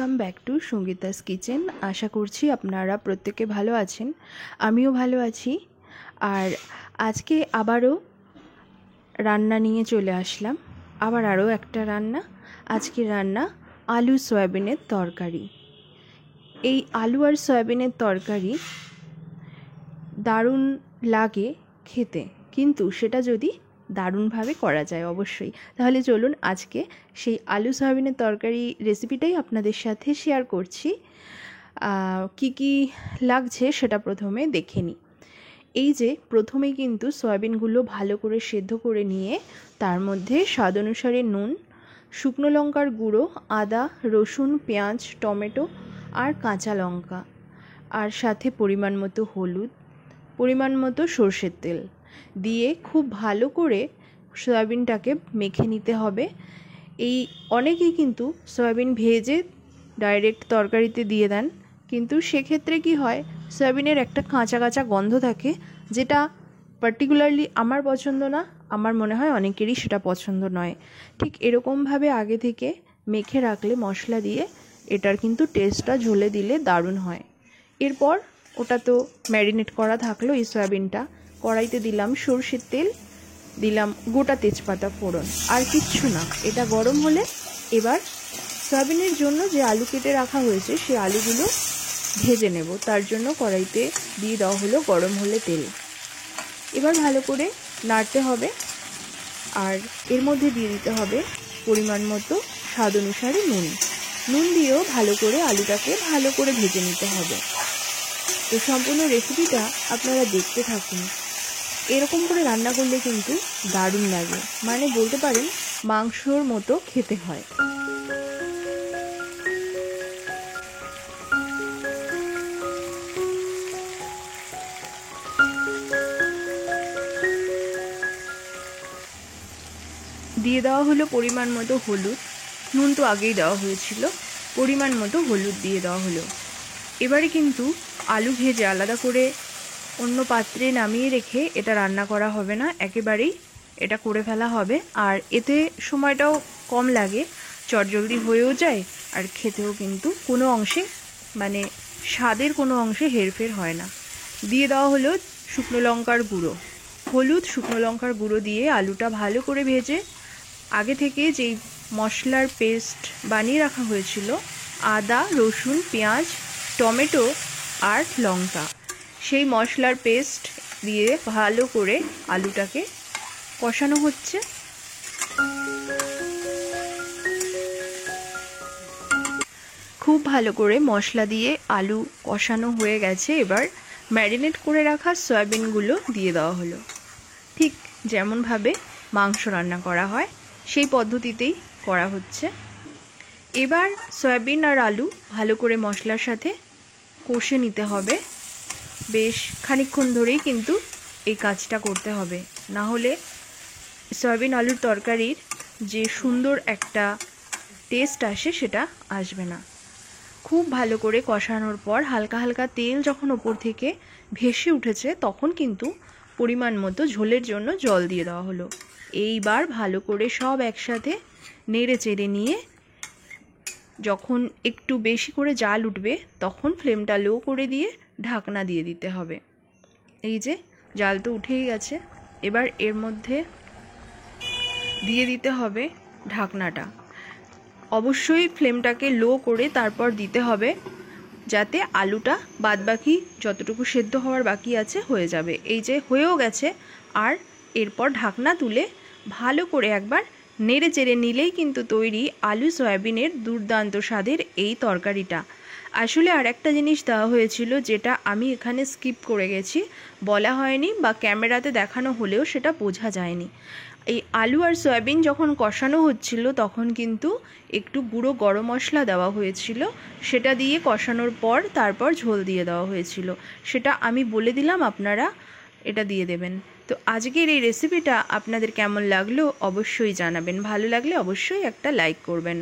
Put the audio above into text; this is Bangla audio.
Welcome back to Sangeeta's kitchen. আশা করছি আপনারা প্রত্যেকে ভালো আছেন, আমিও ভালো আছি। আর আজকে আবারও রান্না নিয়ে চলে আসলাম, আরও একটা রান্না। আজকে রান্না আলু সয়াবিনের তরকারি। এই আলু আর সয়াবিনের তরকারি দারুণ লাগে খেতে, কিন্তু সেটা যদি দারুণভাবে করা যায় অবশ্যই। তাহলে চলুন আজকে সেই আলু সয়াবিনের তরকারি রেসিপিটাই আপনাদের সাথে শেয়ার করছি। কি কি লাগছে সেটা প্রথমে দেখে নিই। এই যে প্রথমেই কিন্তু সয়াবিনগুলো ভালো করে সেদ্ধ করে নিয়ে তার মধ্যে স্বাদ অনুসারে নুন, শুকনো লঙ্কার গুঁড়ো, আদা, রসুন, পেঁয়াজ, টমেটো আর কাঁচা লঙ্কা, আর সাথে পরিমাণ মতো হলুদ, পরিমাণ মতো সর্ষের তেল দিয়ে খুব ভালো করে সয়াবিনটাকে মেখে নিতে হবে। অনেকেই কিন্তু সয়াবিন ভেজে ডাইরেক্ট তরকারিতে দিয়ে দেন, কিন্তু সেক্ষেত্রে কি হয়, সয়াবিনের একটা কাঁচা কাঁচা গন্ধ থাকে, যেটা পার্টিকুলারলি আমার পছন্দ না, আমার মনে হয় অনেকেরই সেটা পছন্দ নয়। ঠিক এরকমভাবে আগে থেকে মেখে রাখলে মশলা দিয়ে এটার কিন্তু টেস্টটা ঝোলে দিলে দারুণ হয়। এরপর ওটা তো ম্যারিনেট করা থাকলো, এই সয়াবিনটা কড়াইতে দিলাম সরষের তেল, দিলাম গোটা তেজপাতা ফোড়ন, আর কিচ্ছু না। এটা গরম হলে এবার সয়াবিনের জন্য যে আলু কেটে রাখা হয়েছে সেই আলুগুলো ভেজে নেব। তার জন্য কড়াইতে দিয়ে দেওয়া হলো গরম হলে তেল। এবার ভালো করে নাড়তে হবে, আর এর মধ্যে দিয়ে দিতে হবে পরিমাণ মতো স্বাদ অনুসারে নুন দিয়েও ভালো করে আলুটাকে ভালো করে ভেজে নিতে হবে। তো সম্পূর্ণ রেসিপিটা আপনারা দেখতে থাকুন। এরকম করে রান্না করলে কিন্তু দারুণ লাগে, মানে বলতে পারেন মাংসর মতো খেতে হয়। দিয়ে দেওয়া হলো পরিমাণ মতো হলুদ, নুন তো আগেই দেওয়া হয়েছিল, পরিমাণ মতো হলুদ দিয়ে দেওয়া হলো। এবারে কিন্তু আলু ভেজে আলাদা করে অন্য পাত্রে নামিয়ে রেখে এটা রান্না করা হবে না, একেবারেই এটা করে ফেলা হবে। আর এতে সময়টাও কম লাগে, চটজলদি হয়েও যায়, আর খেতেও কিন্তু কোনো অংশে মানে স্বাদের কোনো অংশে হেরফের হয় না। দিয়ে দেওয়া হলো শুকনো লঙ্কার গুঁড়ো, হলুদ, শুকনো লঙ্কার গুঁড়ো দিয়ে আলুটা ভালো করে ভেজে আগে থেকে যেই মশলার পেস্ট বানিয়ে রাখা হয়েছিল, আদা, রসুন, পেঁয়াজ, টমেটো আর লঙ্কা, সেই মশলার পেস্ট দিয়ে ভালো করে আলুটাকে কষানো হচ্ছে। খুব ভালো করে মশলা দিয়ে আলু কষানো হয়ে গেছে। এবার ম্যারিনেট করে রাখা সয়াবিনগুলো দিয়ে দেওয়া হলো। ঠিক যেমনভাবে মাংস রান্না করা হয় সেই পদ্ধতিতেই করা হচ্ছে। এবার সয়াবিন আর আলু ভালো করে মশলার সাথে কষে নিতে হবে। বেশ খানিকক্ষণ ধরেই কিন্তু এই কাজটা করতে হবে, না হলে সয়াবিন আলুর তরকারির যে সুন্দর একটা টেস্ট আসে সেটা আসবে না। খুব ভালো করে কষানোর পর হালকা হালকা তেল যখন ওপর থেকে ভেসে উঠেছে, তখন কিন্তু পরিমাণ মতো ঝোলের জন্য জল দিয়ে দেওয়া হলো। এইবার ভালো করে সব একসাথে নেড়ে চেড়ে নিয়ে যখন একটু বেশি করে জাল উঠবে, তখন ফ্লেমটা লো করে দিয়ে ঢাকনা দিয়ে দিতে হবে। এই যে জাল তো উঠেই গেছে, এবার এর মধ্যে দিয়ে দিতে হবে ঢাকনাটা। অবশ্যই ফ্লেমটাকে লো করে তারপর দিতে হবে, যাতে আলুটা বাদবাকি যতটুকু সেদ্ধ হওয়ার বাকি আছে হয়ে যাবে। এই যে হয়েও গেছে, আর এরপর ঢাকনা তুলে ভালো করে একবার নেড়ে চেড়ে নিলেই কিন্তু তৈরি আলু সয়াবিনের দুর্দান্ত স্বাদের এই তরকারিটা। আসলে আর একটা জিনিস দেওয়া হয়েছিল, যেটা আমি এখানে স্কিপ করে গেছি, বলা হয়নি বা ক্যামেরাতে দেখানো হলেও সেটা বোঝা যায়নি। এই আলু আর সয়াবিন যখন কষানো হচ্ছিল, তখন কিন্তু একটু গুঁড়ো গরম মশলা দেওয়া হয়েছিল, সেটা দিয়ে কষানোর পর তারপর ঝোল দিয়ে দেওয়া হয়েছিল। সেটা আমি বলে দিলাম, আপনারা এটা দিয়ে দেবেন। তো আজকের এই রেসিপিটা আপনাদের কেমন লাগলো অবশ্যই জানাবেন, ভালো লাগলে অবশ্যই একটা লাইক করবেন।